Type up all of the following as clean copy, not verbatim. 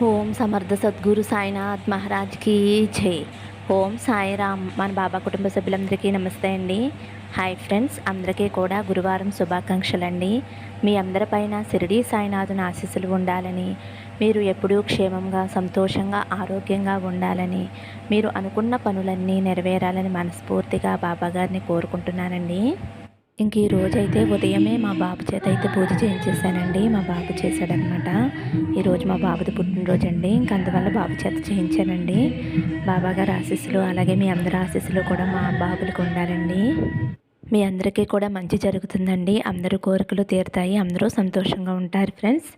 ఓం సమర్థ సద్గురు సాయినాథ్ మహారాజ్కి జై. ఓం సాయిరామ్. మన బాబా కుటుంబ సభ్యులందరికీ నమస్తే అండి. హాయ్ ఫ్రెండ్స్, అందరికీ కూడా గురువారం శుభాకాంక్షలండి. మీ అందరిపైన షిరిడీ సాయినాథుని ఆశీస్సులు ఉండాలని, మీరు ఎప్పుడూ క్షేమంగా సంతోషంగా ఆరోగ్యంగా ఉండాలని, మీరు అనుకున్న పనులన్నీ నెరవేరాలని మనస్ఫూర్తిగా బాబాగారిని కోరుకుంటున్నానండి. ఇంక ఈ రోజైతే ఉదయమే మా బాబు చేత అయితే పూజ చేయించేసానండి. మా బాబు చేశాడనమాట. ఈరోజు మా బాబుది పుట్టినరోజు అండి. ఇంక అందువల్ల బాబు చేత చేయించానండి. బాబాగారి ఆశీస్సులు అలాగే మీ అందరి ఆశీస్సులు కూడా మా బాబులకు ఉండాలండి. మీ అందరికీ కూడా మంచి జరుగుతుందండి. అందరూ కోరికలు తీరుతాయి, అందరూ సంతోషంగా ఉంటారు ఫ్రెండ్స్.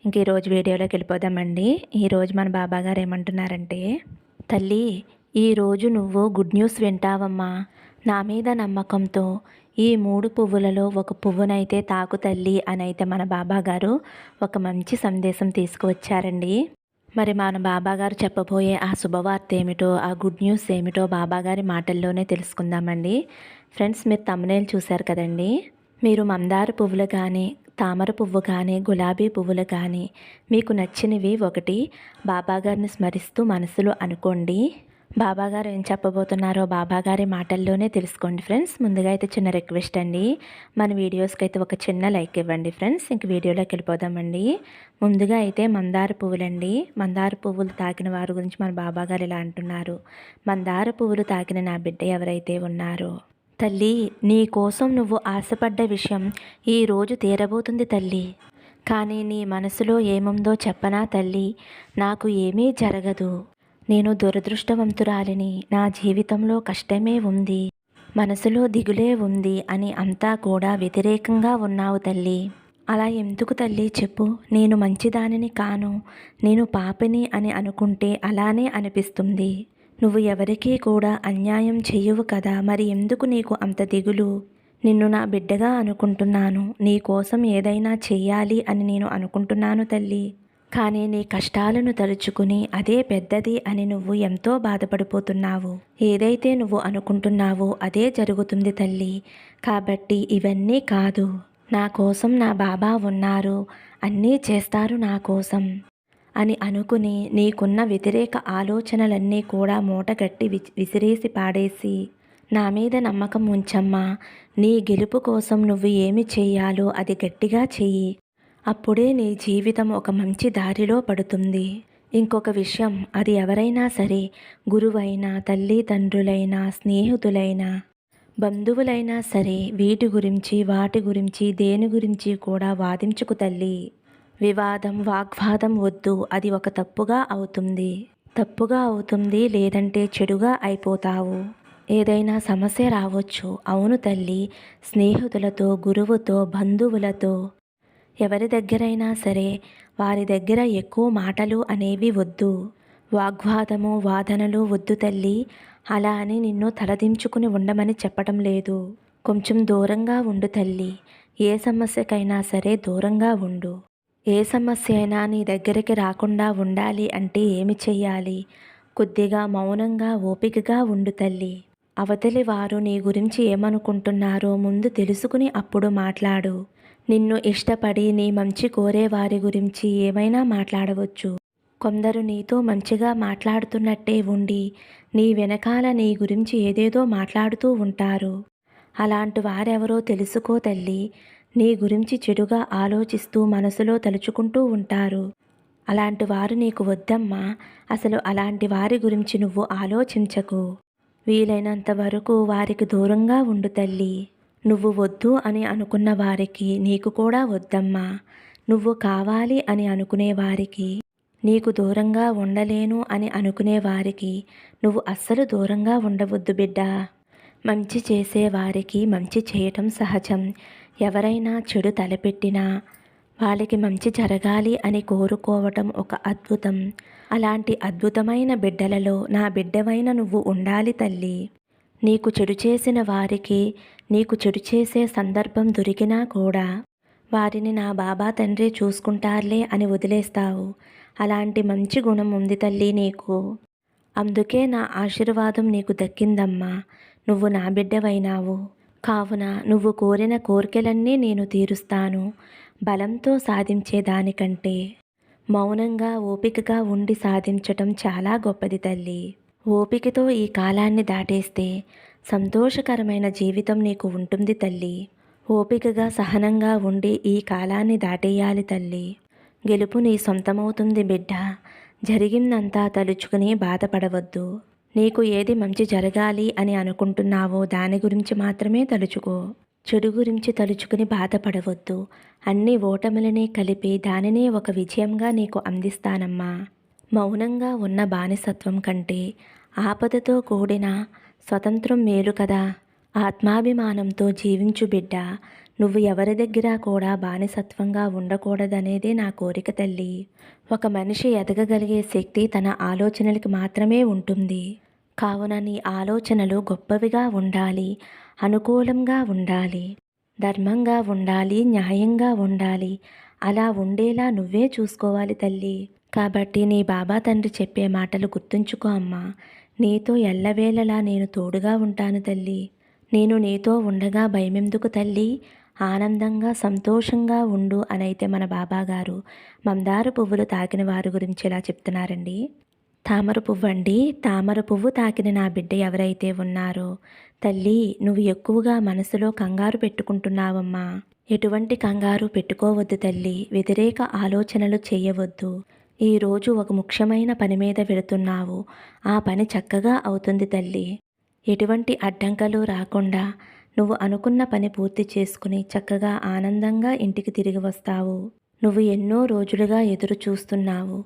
ఇంక ఈరోజు వీడియోలోకి వెళ్ళిపోదామండి. ఈరోజు మన బాబాగారు ఏమంటున్నారంటే, తల్లి ఈరోజు నువ్వు గుడ్ న్యూస్ వింటావమ్మా. నా మీద నమ్మకంతో ఈ 3 పువ్వులలో ఒక పువ్వునైతే తాకు తల్లి అని అయితే మన బాబాగారు ఒక మంచి సందేశం తీసుకువచ్చారండి. మరి మన బాబాగారు చెప్పబోయే ఆ శుభవార్త ఏమిటో, ఆ గుడ్ న్యూస్ ఏమిటో బాబాగారి మాటల్లోనే తెలుసుకుందామండి. ఫ్రెండ్స్, మీరు తమ్మునేలు చూశారు కదండి. మీరు మందార పువ్వులు కానీ, తామర పువ్వు కానీ, గులాబీ పువ్వులు కానీ, మీకు నచ్చినవి ఒకటి బాబాగారిని స్మరిస్తూ మనసులో అనుకోండి. బాబాగారు ఏం చెప్పబోతున్నారో బాబాగారి మాటల్లోనే తెలుసుకోండి ఫ్రెండ్స్. ముందుగా అయితే చిన్న రిక్వెస్ట్ అండి, మన వీడియోస్కి అయితే ఒక చిన్న లైక్ ఇవ్వండి ఫ్రెండ్స్. ఇంక వీడియోలోకి వెళ్ళిపోదామండి. ముందుగా అయితే మందార పువ్వులండి. మందార పువ్వులు తాకిన వారి గురించి మన బాబాగారు ఇలా అంటున్నారు. మందార పువ్వులు తాకిన నా బిడ్డ ఎవరైతే ఉన్నారో, తల్లి నీ కోసం నువ్వు ఆశపడ్డ విషయం ఈరోజు తీరబోతుంది తల్లి. కానీ నీ మనసులో ఏముందో చెప్పనా తల్లి, నాకు ఏమీ జరగదు, నేను దురదృష్టవంతురాలిని, నా జీవితంలో కష్టమే ఉంది, మనసులో దిగులే ఉంది అని అంతా కూడా వ్యతిరేకంగా ఉన్నావు తల్లి. అలా ఎందుకు తల్లి చెప్పు, నేను మంచిదానిని కాను, నేను పాపిని అని అనుకుంటే అలానే అనిపిస్తుంది. నువ్వు ఎవరికీ కూడా అన్యాయం చెయ్యవు కదా, మరి ఎందుకు నీకు అంత దిగులు? నిన్ను నా బిడ్డగా అనుకుంటున్నాను, నీ కోసం ఏదైనా చెయ్యాలి అని నేను అనుకుంటున్నాను తల్లి. కానీ నీ కష్టాలను తలుచుకుని అదే పెద్దది అని నువ్వు ఎంతో బాధపడిపోతున్నావు. ఏదైతే నువ్వు అనుకుంటున్నావో అదే జరుగుతుంది తల్లి. కాబట్టి ఇవన్నీ కాదు, నా కోసం నా బాబా ఉన్నారు, అన్నీ చేస్తారు నా కోసం అని అనుకుని నీకున్న వ్యతిరేక ఆలోచనలన్నీ కూడా మూటగట్టి విసిరేసి పాడేసి నా మీద నమ్మకం ఉంచమ్మా. నీ గెలుపు కోసం నువ్వు ఏమి చెయ్యాలో అది గట్టిగా చెయ్యి. అప్పుడే నీ జీవితం ఒక మంచి దారిలో పడుతుంది. ఇంకొక విషయం, అది ఎవరైనా సరే, గురువైనా, తల్లిదండ్రులైనా, స్నేహితులైనా, బంధువులైనా సరే, వీటి గురించి వాటి గురించి దేని గురించి కూడా వాదించుకు తల్లి. వివాదం వాగ్వాదం వద్దు, అది ఒక తప్పుగా అవుతుంది లేదంటే చెడుగా అయిపోతావు. ఏదైనా సమస్య రావచ్చు, అవును తల్లి. స్నేహితులతో, గురువుతో, బంధువులతో, ఎవరి దగ్గరైనా సరే వారి దగ్గర ఎక్కువ మాటలు అనేవి వద్దు, వాగ్వాదము వాదనలు వద్దు తల్లి. అలా అని నిన్ను తలదించుకుని ఉండమని చెప్పటం లేదు. కొంచెం దూరంగా ఉండు తల్లి. ఏ సమస్యకైనా సరే దూరంగా ఉండు. ఏ సమస్య అయినా నీ దగ్గరికి రాకుండా ఉండాలి అంటే ఏమి చెయ్యాలి? కొద్దిగా మౌనంగా ఓపికగా ఉండు తల్లి. అవతలి వారు నీ గురించి ఏమనుకుంటున్నారో ముందు తెలుసుకుని అప్పుడు మాట్లాడు. నిన్ను ఇష్టపడి నీ మంచి కోరే వారి గురించి ఏమైనా మాట్లాడవచ్చు. కొందరు నీతో మంచిగా మాట్లాడుతున్నట్టే ఉండి నీ వెనకాల నీ గురించి ఏదేదో మాట్లాడుతూ ఉంటారు. అలాంటి వారెవరో తెలుసుకో తల్లి. నీ గురించి చెడుగా ఆలోచిస్తూ మనసులో తలుచుకుంటూ ఉంటారు. అలాంటి వారు నీకు వద్దమ్మా. అసలు అలాంటి వారి గురించి నువ్వు ఆలోచించకు. వీలైనంత వరకు వారికి దూరంగా ఉండు తల్లి. నువ్వు వద్దు అని అనుకున్న వారికి నీకు కూడా వద్దమ్మా. నువ్వు కావాలి అని అనుకునే వారికి, నీకు దూరంగా ఉండలేను అని అనుకునే వారికి నువ్వు అస్సలు దూరంగా ఉండవద్దు బిడ్డా. మంచి చేసేవారికి మంచి చేయటం సహజం. ఎవరైనా చెడు తలపెట్టినా వాళ్ళకి మంచి జరగాలి అని కోరుకోవటం ఒక అద్భుతం. అలాంటి అద్భుతమైన బిడ్డలలో నా బిడ్డవైన నువ్వు ఉండాలి తల్లి. నీకు చెడు చేసిన వారికి నీకు చెడు చేసే సందర్భం దొరికినా కూడా వారిని నా బాబా తండ్రి చూసుకుంటారులే అని వదిలేస్తావు. అలాంటి మంచి గుణం ఉంది తల్లి నీకు. అందుకే నా ఆశీర్వాదం నీకు దక్కిందమ్మా. నువ్వు నా బిడ్డవైనావు. కావున నువ్వు కోరిన కోరికలన్నీ నేను తీరుస్తాను. బలంతో సాధించేదానికంటే మౌనంగా ఓపికగా ఉండి సాధించటం చాలా గొప్పది తల్లి. ఓపికతో ఈ కాలాన్ని దాటేస్తే సంతోషకరమైన జీవితం నీకు ఉంటుంది తల్లి. ఓపికగా సహనంగా ఉండి ఈ కాలాన్ని దాటేయాలి తల్లి. గెలుపు నీ సొంతమవుతుంది బిడ్డ. జరిగిందంతా తలుచుకుని బాధపడవద్దు. నీకు ఏది మంచి జరగాలి అని అనుకుంటున్నావో దాని గురించి మాత్రమే తలుచుకో. చెడు గురించి తలుచుకుని బాధపడవద్దు. అన్ని ఓటములనే కలిపి దానినే ఒక విజయంగా నీకు అందిస్తానమ్మా. మౌనంగా ఉన్న బానిసత్వం కంటే ఆపదతో కూడిన స్వతంత్రం మేలు కదా. ఆత్మాభిమానంతో జీవించు బిడ్డ. నువ్వు ఎవరి దగ్గర కూడా బానిసత్వంగా ఉండకూడదనేదే నా కోరిక తల్లి. ఒక మనిషి ఎదగగలిగే శక్తి తన ఆలోచనలకి మాత్రమే ఉంటుంది. కావున నీ ఆలోచనలు గొప్పవిగా ఉండాలి, అనుకూలంగా ఉండాలి, ధర్మంగా ఉండాలి, న్యాయంగా ఉండాలి. అలా ఉండేలా నువ్వే చూసుకోవాలి తల్లి. కాబట్టి నీ బాబా తండ్రి చెప్పే మాటలు గుర్తుంచుకో అమ్మా. నీతో ఎల్లవేళలా నేను తోడుగా ఉంటాను తల్లి. నేను నీతో ఉండగా భయమెందుకు తల్లి, ఆనందంగా సంతోషంగా ఉండు అనైతే మన బాబాగారు మందార పువ్వులు తాకిన వారి గురించి ఇలా చెప్తున్నారండి. తామర పువ్వు అండి. తామర పువ్వు తాకిన నా బిడ్డ ఎవరైతే ఉన్నారో తల్లి, నువ్వు ఎక్కువగా మనసులో కంగారు పెట్టుకుంటున్నావమ్మా. ఎటువంటి కంగారు పెట్టుకోవద్దు తల్లి. వ్యతిరేక ఆలోచనలు చేయవద్దు. ఈరోజు ఒక ముఖ్యమైన పని మీద వెళుతున్నావు. ఆ పని చక్కగా అవుతుంది తల్లి. ఎటువంటి అడ్డంకులు రాకుండా నువ్వు అనుకున్న పని పూర్తి చేసుకుని చక్కగా ఆనందంగా ఇంటికి తిరిగి వస్తావు. నువ్వు ఎన్నో రోజులుగా ఎదురు చూస్తున్నావు.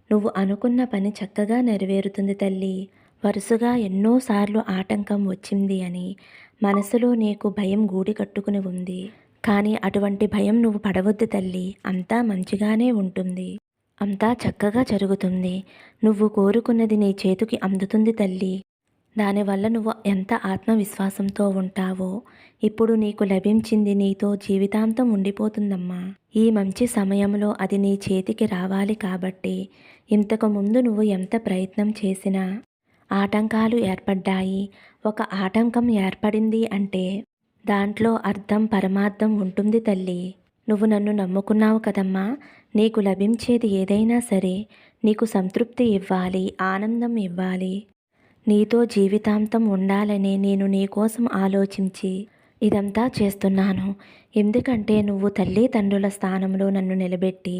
నువ్వు అనుకున్న పని చక్కగా నెరవేరుతుంది తల్లి. వరుసగా ఎన్నోసార్లు ఆటంకం వచ్చింది అని మనసులో నీకు భయం గూడి కట్టుకుని ఉంది. కానీ అటువంటి భయం నువ్వు పడవద్దు తల్లి. అంతా మంచిగానే ఉంటుంది. అంతా చక్కగా జరుగుతుంది. నువ్వు కోరుకున్నది నీ చేతికి అందుతుంది తల్లి. దానివల్ల నువ్వు ఎంత ఆత్మవిశ్వాసంతో ఉంటావో ఇప్పుడు నీకు లభించింది నీతో జీవితాంతం ఉండిపోతుందమ్మా. ఈ మంచి సమయంలో అది నీ చేతికి రావాలి కాబట్టి ఇంతకు ముందు నువ్వు ఎంత ప్రయత్నం చేసినా ఆటంకాలు ఏర్పడ్డాయి. ఒక ఆటంకం ఏర్పడింది అంటే దాంట్లో అర్థం పరమార్థం ఉంటుంది తల్లి. నువ్వు నన్ను నమ్ముకున్నావు కదమ్మా. నీకు లభించేది ఏదైనా సరే నీకు సంతృప్తి ఇవ్వాలి, ఆనందం ఇవ్వాలి. నీతో జీవితాంతం ఉండాలని నేను నీకోసం ఆలోచించి ఇదంతా చేస్తున్నాను. ఎందుకంటే నువ్వు తల్లిదండ్రుల స్థానంలో నన్ను నిలబెట్టి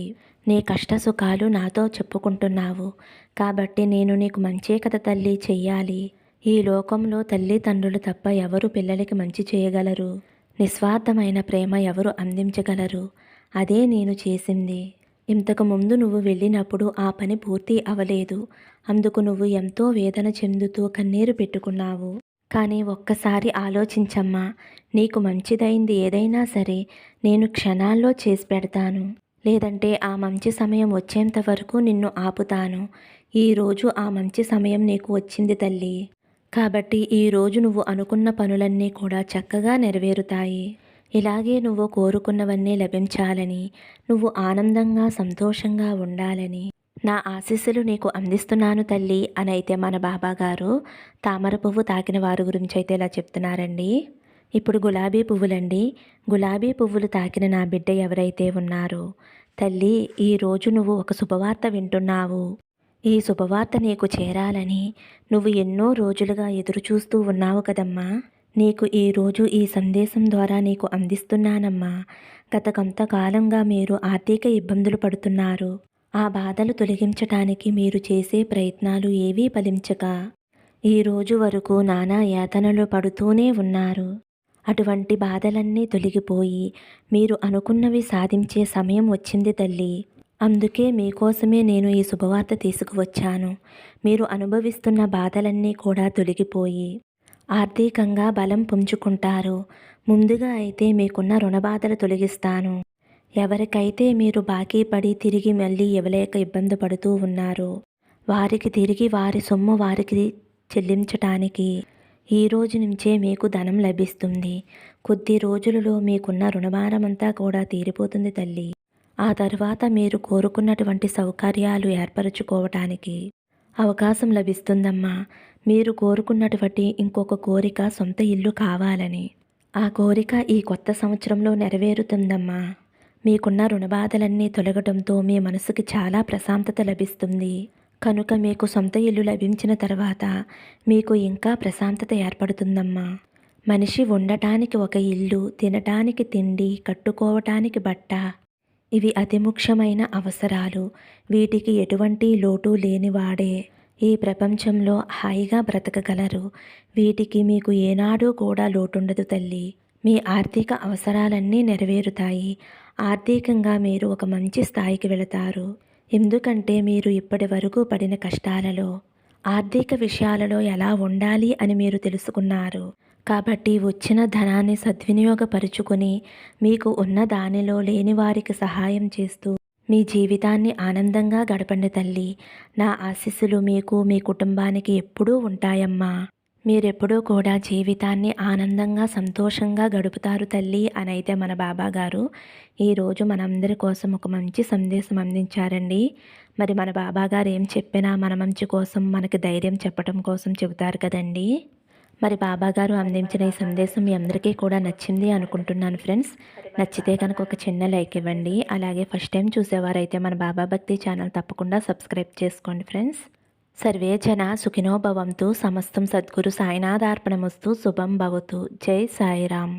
నీ కష్ట సుఖాలు నాతో చెప్పుకుంటున్నావు. కాబట్టి నేను నీకు మంచే కదా తల్లి చెయ్యాలి. ఈ లోకంలో తల్లిదండ్రులు తప్ప ఎవరు పిల్లలకి మంచి చేయగలరు? నిస్వార్థమైన ప్రేమ ఎవరు అందించగలరు? అదే నేను చేసింది. ఇంతకు ముందు నువ్వు వెళ్ళినప్పుడు ఆ పని పూర్తి అవలేదు. అందుకు నువ్వు ఎంతో వేదన చెందుతూ కన్నీరు పెట్టుకున్నావు. కానీ ఒక్కసారి ఆలోచించమ్మా. నీకు మంచిదైంది ఏదైనా సరే నేను క్షణాల్లో చేసి పెడతాను. లేదంటే ఆ మంచి సమయం వచ్చేంత వరకు నిన్ను ఆపుతాను. ఈరోజు ఆ మంచి సమయం నీకు వచ్చింది తల్లి. కాబట్టి ఈరోజు నువ్వు అనుకున్న పనులన్నీ కూడా చక్కగా నెరవేరుతాయి. ఇలాగే నువ్వు కోరుకున్నవన్నీ లభించాలని, నువ్వు ఆనందంగా సంతోషంగా ఉండాలని నా ఆశీస్సులు నీకు అందిస్తున్నాను తల్లి అనైతే మన బాబాగారు తామర పువ్వు తాకిన వారి గురించి అయితే ఇలా చెప్తున్నారండి. ఇప్పుడు గులాబీ పువ్వులండి. గులాబీ పువ్వులు తాకిన నా బిడ్డ ఎవరైతే ఉన్నారో తల్లి, ఈరోజు నువ్వు ఒక శుభవార్త వింటున్నావు. ఈ శుభవార్త నీకు చేరాలని నువ్వు ఎన్నో రోజులుగా ఎదురు చూస్తూ ఉన్నావు కదమ్మా. నీకు ఈరోజు ఈ సందేశం ద్వారా నీకు అందిస్తున్నానమ్మా. గత కొంతకాలంగా మీరు ఆర్థిక ఇబ్బందులు పడుతున్నారు. ఆ బాధలు తొలగించటానికి మీరు చేసే ప్రయత్నాలు ఏవీ ఫలించక ఈ రోజు వరకు నానా యాతనలు పడుతూనే ఉన్నారు. అటువంటి బాధలన్నీ తొలగిపోయి మీరు అనుకున్నవి సాధించే సమయం వచ్చింది తల్లి. అందుకే మీకోసమే నేను ఈ శుభవార్త తీసుకువచ్చాను. మీరు అనుభవిస్తున్న బాధలన్నీ కూడా తొలగిపోయి ఆర్థికంగా బలం పుంజుకుంటారు. ముందుగా అయితే మీకున్న రుణబాధలు తొలగిస్తాను. ఎవరికైతే మీరు బాకీ పడి తిరిగి మళ్ళీ ఇవ్వలేక ఇబ్బంది పడుతూ ఉన్నారో వారికి తిరిగి వారి సొమ్ము వారికి చెల్లించటానికి ఈ రోజు నుంచే మీకు ధనం లభిస్తుంది. కొద్ది రోజులలో మీకున్న రుణభారమంతా కూడా తీరిపోతుంది తల్లి. ఆ తర్వాత మీరు కోరుకున్నటువంటి సౌకర్యాలు ఏర్పరచుకోవటానికి అవకాశం లభిస్తుందమ్మా. మీరు కోరుకున్నటువంటి ఇంకొక కోరిక సొంత ఇల్లు కావాలని. ఆ కోరిక ఈ కొత్త సంవత్సరంలో నెరవేరుతుందమ్మా. మీకున్న రుణబాధలన్నీ తొలగడంతో మీ మనసుకి చాలా ప్రశాంతత లభిస్తుంది. కనుక మీకు సొంత ఇల్లు లభించిన తర్వాత మీకు ఇంకా ప్రశాంతత ఏర్పడుతుందమ్మా. మనిషి ఉండటానికి ఒక ఇల్లు, తినటానికి తిండి, కట్టుకోవటానికి బట్ట, ఇవి అతి ముఖ్యమైన అవసరాలు. వీటికి ఎటువంటి లోటు లేనివాడే ఈ ప్రపంచంలో హాయిగా బ్రతకగలరు. వీటికి మీకు ఏనాడూ కూడా లోటుండదు తల్లి. మీ ఆర్థిక అవసరాలన్నీ నెరవేరుతాయి. ఆర్థికంగా మీరు ఒక మంచి స్థాయికి వెళతారు. ఎందుకంటే మీరు ఇప్పటి వరకు పడిన కష్టాలలో ఆర్థిక విషయాలలో ఎలా ఉండాలి అని మీరు తెలుసుకున్నారు. కాబట్టి వచ్చిన ధనాన్ని సద్వినియోగపరుచుకొని మీకు ఉన్న దానిలో లేని వారికి సహాయం చేస్తూ మీ జీవితాన్ని ఆనందంగా గడపండి తల్లి. నా ఆశీస్సులు మీకు, మీ కుటుంబానికి ఎప్పుడూ ఉంటాయమ్మా. మీరెప్పుడూ కూడా జీవితాన్ని ఆనందంగా సంతోషంగా గడుపుతారు తల్లి అని అయితే మన బాబాగారు ఈరోజు మనందరి కోసం ఒక మంచి సందేశం అందించారండి. మరి మన బాబాగారు ఏం చెప్పినా మన మంచి కోసం, మనకి ధైర్యం చెప్పడం కోసం చెబుతారు కదండి. మరి బాబాగారు అందించిన ఈ సందేశం మీ అందరికీ కూడా నచ్చింది అనుకుంటున్నాను ఫ్రెండ్స్. నచ్చితే కనుక ఒక చిన్న లైక్ ఇవ్వండి. అలాగే ఫస్ట్ టైం చూసేవారైతే మన బాబా భక్తి ఛానల్ తప్పకుండా సబ్స్క్రైబ్ చేసుకోండి ఫ్రెండ్స్. సర్వే జన సుఖినో భవంతు. సమస్తం సద్గురు సాయినాథార్పణమస్తు. శుభం భవతు. జై సాయిరామ్.